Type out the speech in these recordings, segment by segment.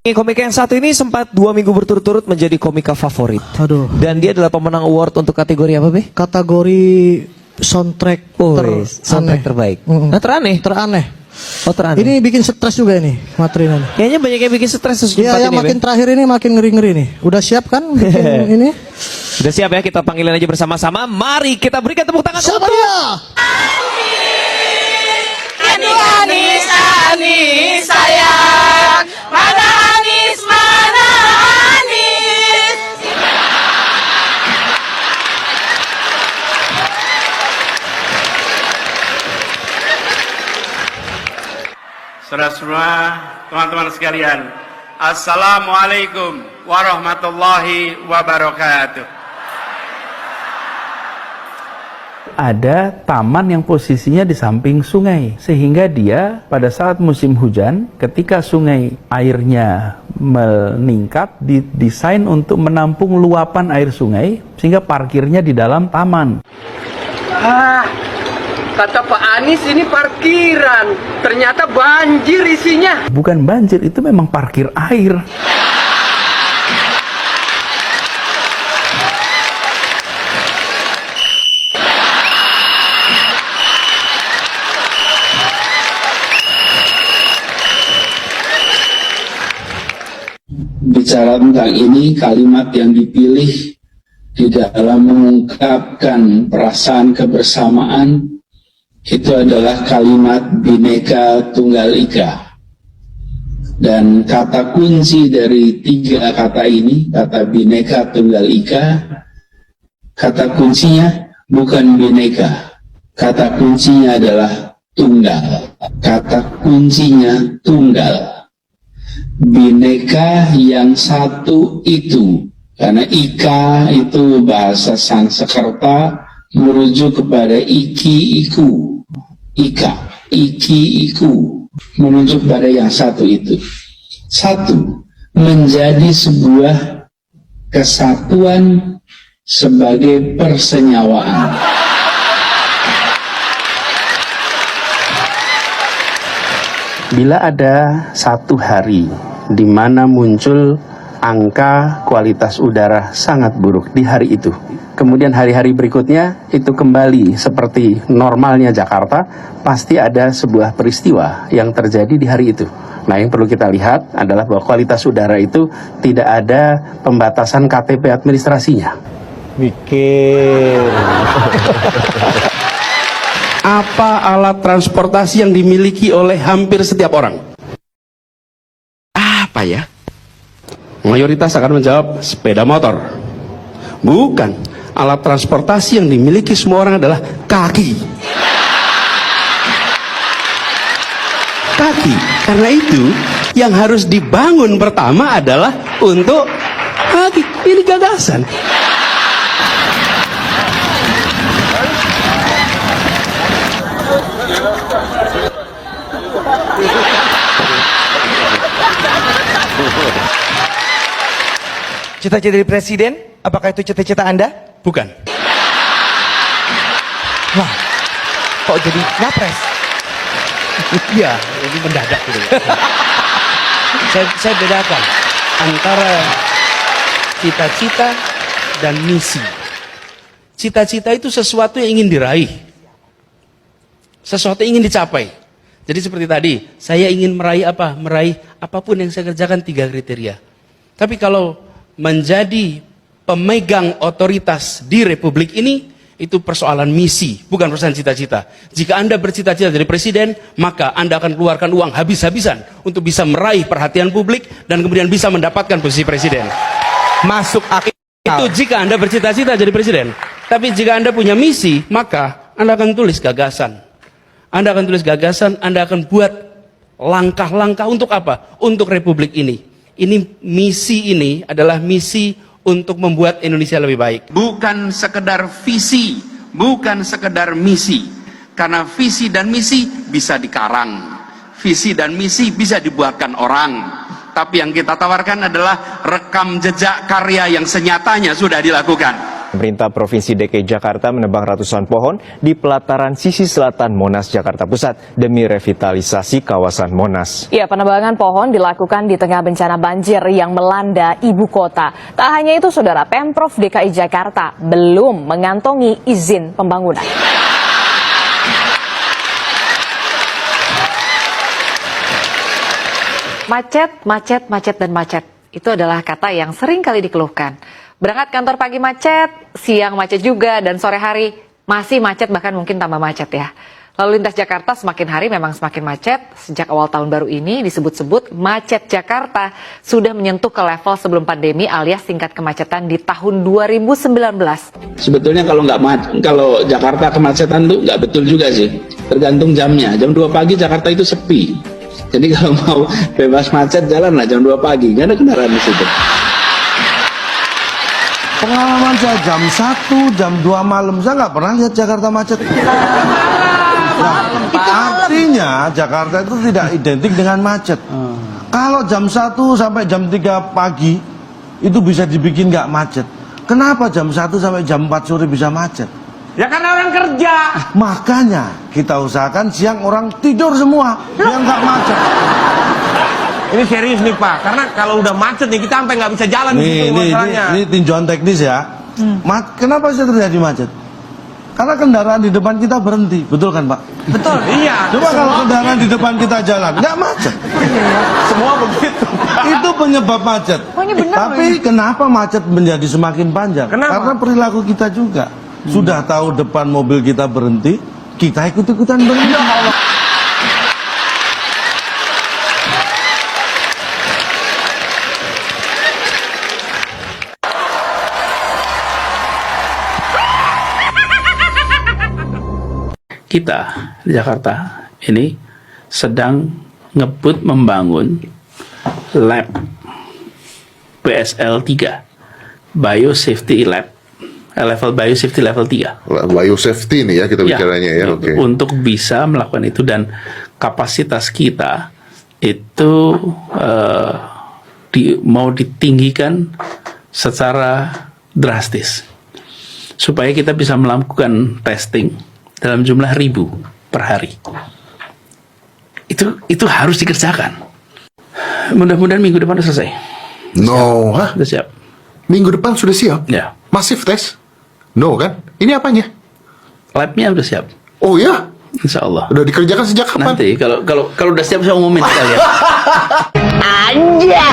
Komika yang satu ini sempat 2 minggu berturut-turut menjadi komika favorit. Aduh. Dan dia adalah pemenang award untuk kategori apa, Be? Kategori soundtrack soundtrack terbaik. Nah, teraneh. Teraneh. Oh, teraneh. Ini bikin stres juga ini materinya. Kayaknya banyak yang bikin stres Iya, yang makin terakhir ini makin ngeri-ngeri nih. Udah siap kan bikin ini? Udah siap ya, kita panggilin aja bersama-sama. Mari kita berikan tepuk tangan Siapa untuk dia? Anis, Anis sayang, mana Anis, mana Anis. Saudara-saudara, teman-teman sekalian, Assalamualaikum warahmatullahi wabarakatuh. Ada taman yang posisinya di samping sungai, sehingga dia pada saat musim hujan, ketika sungai airnya meningkat, didesain untuk menampung luapan air sungai, sehingga parkirnya di dalam taman. Kata Pak Anies ini parkiran, ternyata banjir isinya. Bukan banjir, itu memang parkir air. Bicara tentang ini, kalimat yang dipilih di dalam mengungkapkan perasaan kebersamaan itu adalah kalimat Bhinneka Tunggal Ika. Dan kata kunci dari 3 kata ini, kata Bhinneka Tunggal Ika, kata kuncinya bukan bineka, kata kuncinya adalah tunggal. Kata kuncinya tunggal. Bhinneka yang satu itu, karena ika itu bahasa Sanskerta merujuk kepada iki iku, ika, iki iku, merujuk pada yang satu itu. Satu, menjadi sebuah kesatuan sebagai persenyawaan. Bila ada satu hari di mana muncul angka kualitas udara sangat buruk di hari itu, kemudian hari-hari berikutnya itu kembali seperti normalnya Jakarta, pasti ada sebuah peristiwa yang terjadi di hari itu. Nah, yang perlu kita lihat adalah bahwa kualitas udara itu tidak ada pembatasan KTP administrasinya. mikir. Apa alat transportasi yang dimiliki oleh hampir setiap orang? Apa ya? Mayoritas akan menjawab sepeda motor. Bukan. Alat transportasi yang dimiliki semua orang adalah kaki. Kaki. Karena itu yang harus dibangun pertama adalah untuk kaki. Ini gagasan. Cita-cita jadi presiden, apakah itu cita-cita Anda? Bukan. Wah, kok jadi nyapres? Iya, ini mendadak gitu. saya bedakan antara cita-cita dan misi. Cita-cita itu sesuatu yang ingin diraih, sesuatu yang ingin dicapai. Jadi seperti tadi, saya ingin meraih apa? Meraih apapun yang saya kerjakan 3 kriteria. Tapi kalau menjadi pemegang otoritas di Republik ini, itu persoalan misi, bukan persoalan cita-cita. Jika Anda bercita-cita jadi presiden, maka Anda akan keluarkan uang habis-habisan untuk bisa meraih perhatian publik dan kemudian bisa mendapatkan posisi presiden. Masuk akal. Itu jika Anda bercita-cita jadi presiden. Tapi jika Anda punya misi, maka Anda akan tulis gagasan. Anda akan tulis gagasan, Anda akan buat langkah-langkah untuk apa? Untuk Republik ini. Ini misi ini adalah misi untuk membuat Indonesia lebih baik. Bukan sekedar visi, bukan sekedar misi. Karena visi dan misi bisa dikarang. Visi dan misi bisa dibuatkan orang. Tapi yang kita tawarkan adalah rekam jejak karya yang senyatanya sudah dilakukan. Pemerintah Provinsi DKI Jakarta menebang ratusan pohon di pelataran sisi selatan Monas, Jakarta Pusat demi revitalisasi kawasan Monas. Ya, penebangan pohon dilakukan di tengah bencana banjir yang melanda ibu kota. Tak hanya itu, Saudara, Pemprov DKI Jakarta belum mengantongi izin pembangunan. Macet, macet, macet, dan macet. Itu adalah kata yang sering kali dikeluhkan. Berangkat kantor pagi macet, siang macet juga, dan sore hari masih macet, bahkan mungkin tambah macet ya. Lalu lintas Jakarta semakin hari memang semakin macet. Sejak awal tahun baru ini disebut-sebut macet Jakarta sudah menyentuh ke level sebelum pandemi alias tingkat kemacetan di tahun 2019. Sebetulnya kalau Jakarta kemacetan tuh nggak betul juga sih. Tergantung jamnya. Jam 2 pagi Jakarta itu sepi. Jadi kalau mau bebas macet jalanlah jam 2 pagi. Nggak ada kendaraan di situ. Pengalaman saya jam 1, jam 2 malam, saya nggak pernah lihat Jakarta macet. Nah, artinya Jakarta itu tidak identik dengan macet. Kalau jam 1 sampai jam 3 pagi itu bisa dibikin nggak macet. Kenapa jam 1 sampai jam 4 sore bisa macet? Ya karena orang kerja. Makanya kita usahakan siang orang tidur semua biar nggak macet. Ini serius nih Pak, karena kalau udah macet nih kita sampai nggak bisa jalan gitu masalahnya. Ini tinjauan teknis ya. Kenapa sih terjadi macet? Karena kendaraan di depan kita berhenti, betul kan Pak? Betul, iya. Coba kalau kendaraan di depan kita jalan, nggak macet. Semua begitu. Itu penyebab macet. Tapi kenapa macet menjadi semakin panjang? Kenapa? Karena perilaku kita juga. Sudah tahu depan mobil kita berhenti, kita ikut-ikutan berhenti. Kita di Jakarta ini sedang ngebut membangun lab BSL 3 Biosafety Lab, level Biosafety level 3. Biosafety nih ya kita bicaranya ya. Oke. Untuk bisa melakukan itu, dan kapasitas kita itu mau ditinggikan secara drastis supaya kita bisa melakukan testing dalam jumlah 1000 per hari. Itu harus dikerjakan. Mudah-mudahan minggu depan sudah selesai. No, hah? Sudah siap. Minggu depan sudah siap? Ya. Masif tes? No kan? Ini apanya? Labnya udah siap. Oh ya? Insya Allah. Udah dikerjakan sejak kapan? Nanti kalau udah siap saya umumin sekalian. Anja.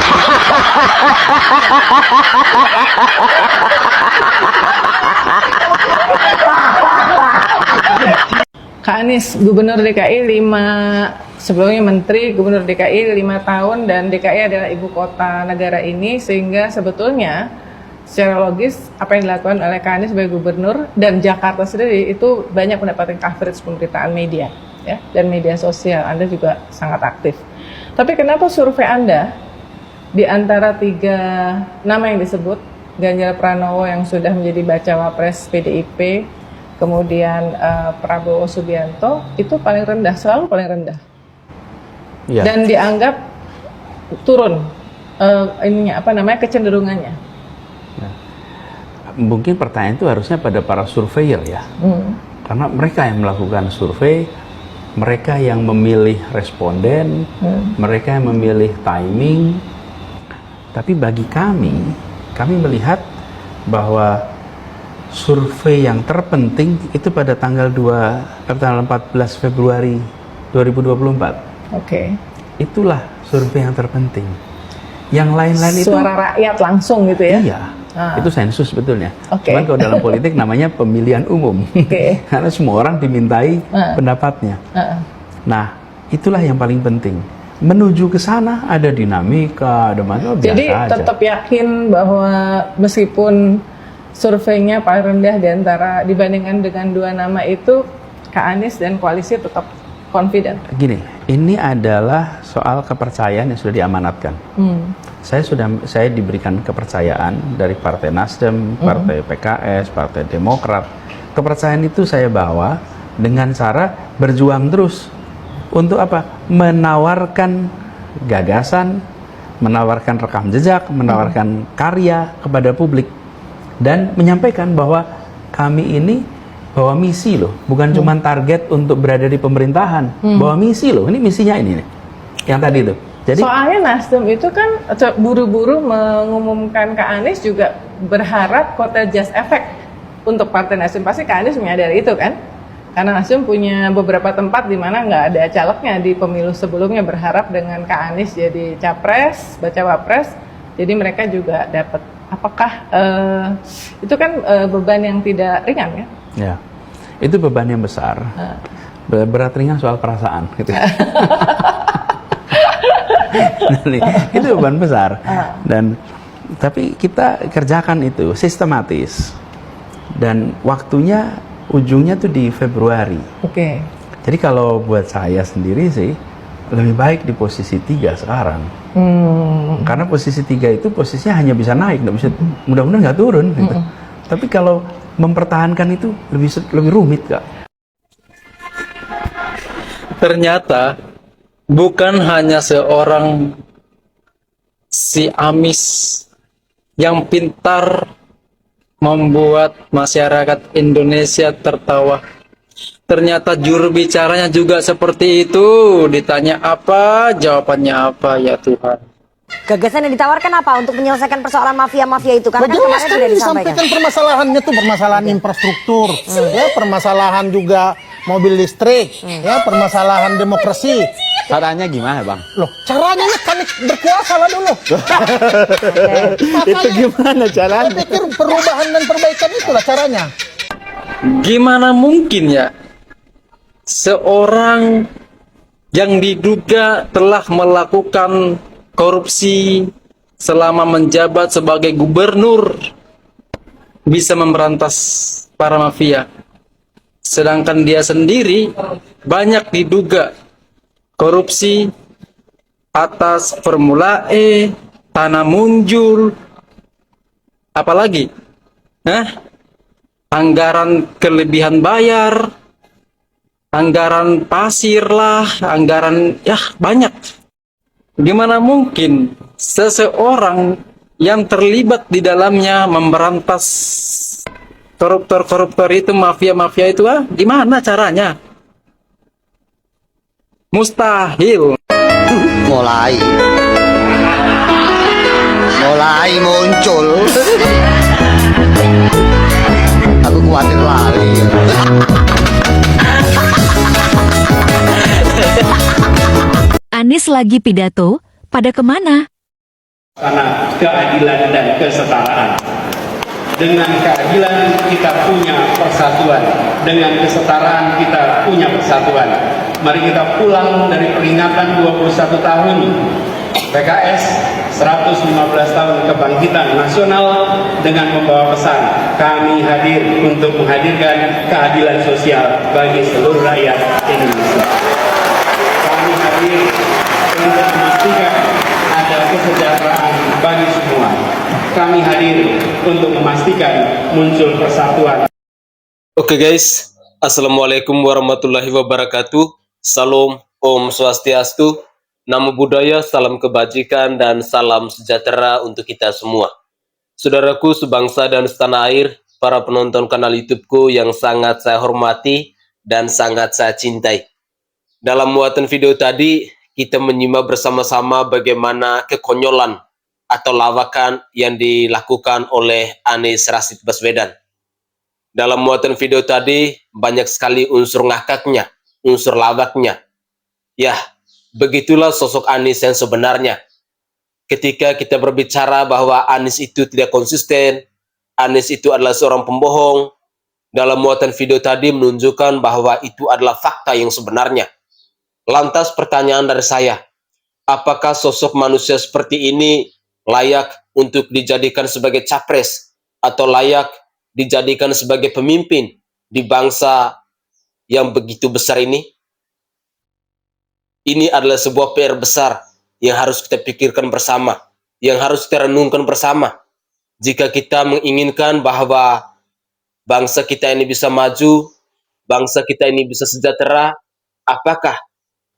Kak Anies, Gubernur DKI 5, sebelumnya Menteri, Gubernur DKI 5 tahun, dan DKI adalah ibu kota negara ini, sehingga sebetulnya secara logis apa yang dilakukan oleh Kak Anies sebagai Gubernur dan Jakarta sendiri itu banyak mendapatkan coverage pemberitaan media ya, dan media sosial. Anda juga sangat aktif. Tapi kenapa survei Anda di antara 3 nama yang disebut, Ganjar Pranowo yang sudah menjadi bacawa pres PDIP, kemudian Prabowo Subianto, itu paling rendah, selalu paling rendah, ya. Dan dianggap turun kecenderungannya. Nah, mungkin pertanyaan itu harusnya pada para surveyor ya, karena mereka yang melakukan survei, mereka yang memilih responden, mereka yang memilih timing. Tapi bagi kami melihat bahwa survei yang terpenting itu pada tanggal 14 Februari 2024. Oke. Itulah survei yang terpenting. Yang lain-lain itu suara rakyat langsung gitu ya? Iya. Itu sensus sebetulnya. Okay. Cuman kalau dalam politik namanya pemilihan umum. Okay. Karena semua orang dimintai pendapatnya. Nah, itulah yang paling penting. Menuju ke sana ada dinamika, ada macam biasa. Jadi tetap yakin bahwa meskipun surveinya paling rendah dibandingkan dengan 2 nama itu, Kak Anies dan koalisi tetap confident. Gini, ini adalah soal kepercayaan yang sudah diamanatkan. Saya diberikan kepercayaan dari Partai Nasdem, Partai PKS, Partai Demokrat. Kepercayaan itu saya bawa dengan cara berjuang terus. Untuk apa? Menawarkan gagasan, menawarkan rekam jejak, menawarkan karya kepada publik. dan menyampaikan bahwa kami ini bawa misi loh, bukan cuma target untuk berada di pemerintahan, bawa misi loh, ini misinya ini nih, yang tadi itu. Jadi soalnya Nasdem itu kan buru-buru mengumumkan Kak Anies juga berharap kota just effect untuk Partai Nasdem. Pasti Kak Anies menyadari itu kan? Karena Nasdem punya beberapa tempat di mana nggak ada calegnya di pemilu sebelumnya, berharap dengan Kak Anies jadi capres, baca wapres, jadi mereka juga dapat. Apakah itu kan beban yang tidak ringan ya? ya, itu beban yang besar. Berat ringan soal perasaan gitu. Itu beban besar. Dan tapi kita kerjakan itu sistematis. Dan waktunya ujungnya tuh di Februari. Oke. Jadi kalau buat saya sendiri sih lebih baik di posisi 3 sekarang. Karena posisi 3 itu posisinya hanya bisa naik, nggak bisa, mudah-mudahan nggak turun gitu. Tapi kalau mempertahankan itu lebih rumit, Kak. Ternyata bukan hanya seorang si Amis yang pintar membuat masyarakat Indonesia tertawa. Ternyata juru bicaranya juga seperti itu. Ditanya apa, jawabannya apa, ya Tuhan. Gagasan yang ditawarkan apa untuk menyelesaikan persoalan mafia-mafia itu? Karena kan kemarin sudah disampaikan. Permasalahannya tuh permasalahan infrastruktur, ya permasalahan juga mobil listrik, ya permasalahan demokrasi. Caranya gimana, Bang? Loh, caranya kan berkuasa lah dulu. Itu gimana caranya? Saya pikir perubahan dan perbaikan itulah caranya. Gimana mungkin ya seorang yang diduga telah melakukan korupsi selama menjabat sebagai gubernur bisa memberantas para mafia, sedangkan dia sendiri banyak diduga korupsi atas Formula E, tanah munjul, apalagi anggaran kelebihan bayar, anggaran pasir lah, anggaran ya banyak. Gimana mungkin seseorang yang terlibat di dalamnya memberantas koruptor-koruptor itu, mafia-mafia itu, gimana caranya? Mustahil. Mulai muncul. Aku khawatir lali. Anies lagi pidato, pada kemana? Karena keadilan dan kesetaraan. Dengan keadilan kita punya persatuan, dengan kesetaraan kita punya persatuan. Mari kita pulang dari peringatan 21 tahun PKS, 115 tahun kebangkitan nasional dengan membawa pesan, kami hadir untuk menghadirkan keadilan sosial bagi seluruh rakyat Indonesia. Kami hadir untuk memastikan ada kesejahteraan bagi semua. Kami hadir untuk memastikan muncul persatuan. Oke guys, Assalamualaikum warahmatullahi wabarakatuh. Salam, Om Swastiastu, Namo Buddhaya, salam kebajikan dan salam sejahtera untuk kita semua. Saudaraku sebangsa dan setanah air, para penonton kanal YouTubeku yang sangat saya hormati dan sangat saya cintai. Dalam muatan video tadi, kita menyimak bersama-sama bagaimana kekonyolan atau lawakan yang dilakukan oleh Anies Rashid Baswedan. Dalam muatan video tadi, banyak sekali unsur ngakaknya, unsur lawaknya. Ya, begitulah sosok Anies yang sebenarnya. Ketika kita berbicara bahwa Anies itu tidak konsisten, Anies itu adalah seorang pembohong, dalam muatan video tadi menunjukkan bahwa itu adalah fakta yang sebenarnya. Lantas pertanyaan dari saya, apakah sosok manusia seperti ini layak untuk dijadikan sebagai capres atau layak dijadikan sebagai pemimpin di bangsa yang begitu besar ini? Ini adalah sebuah PR besar yang harus kita pikirkan bersama, yang harus kita renungkan bersama. Jika kita menginginkan bahwa bangsa kita ini bisa maju, bangsa kita ini bisa sejahtera, apakah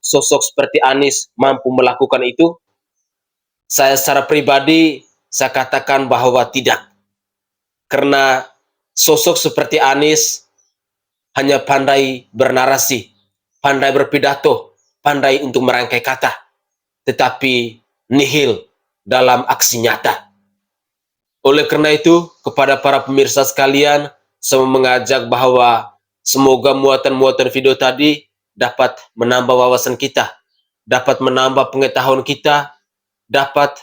sosok seperti Anies mampu melakukan itu? Saya secara pribadi, saya katakan bahwa tidak. Karena sosok seperti Anies hanya pandai bernarasi, pandai berpidato, pandai untuk merangkai kata, tetapi nihil dalam aksi nyata. Oleh karena itu, kepada para pemirsa sekalian, saya mengajak bahwa semoga muatan-muatan video tadi dapat menambah wawasan kita, dapat menambah pengetahuan kita, dapat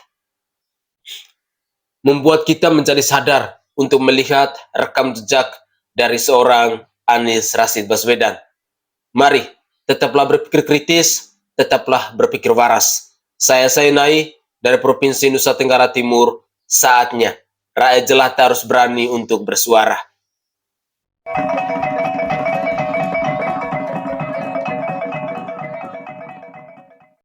membuat kita menjadi sadar untuk melihat rekam jejak dari seorang Anies Rashid Baswedan. Mari, tetaplah berpikir kritis, tetaplah berpikir waras. Saya Nai dari Provinsi Nusa Tenggara Timur, saatnya rakyat jelata harus berani untuk bersuara.